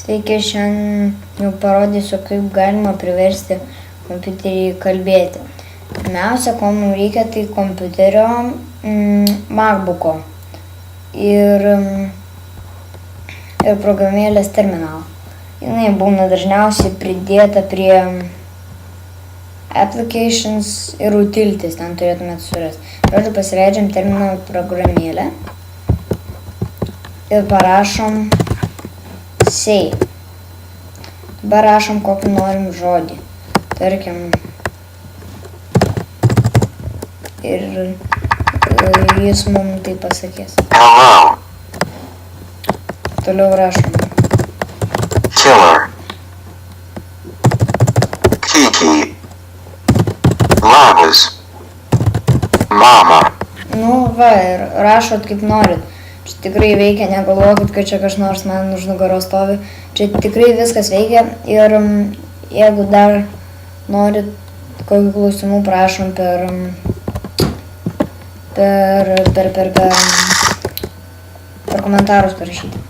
Taigi šiandien jau parodysiu, kaip galima priversti kompiuterį kalbėti. Pirmiausia, ko mums reikia, tai kompiuterio MacBook'o ir programėlės terminalo. Jinai būna dažniausiai pridėta prie applications ir utilities, ten turėtumėte surasti. Žodžiu, pasileidžiam terminalo programėlę ir parašom save. Dabar rašom kokį norim žodį. Tarkim, ir jis mums tai pasakys. Hello. Toliau rašom. Killer. Kiki. Labas. Mama. Nu va, ir rašot kaip norit. Čia tikrai veikia, negalvokit, kad čia kas nors man už nugaros stovi. Čia tikrai viskas veikia ir jeigu dar norit kokių klausimų, prašom per komentarus parašyti.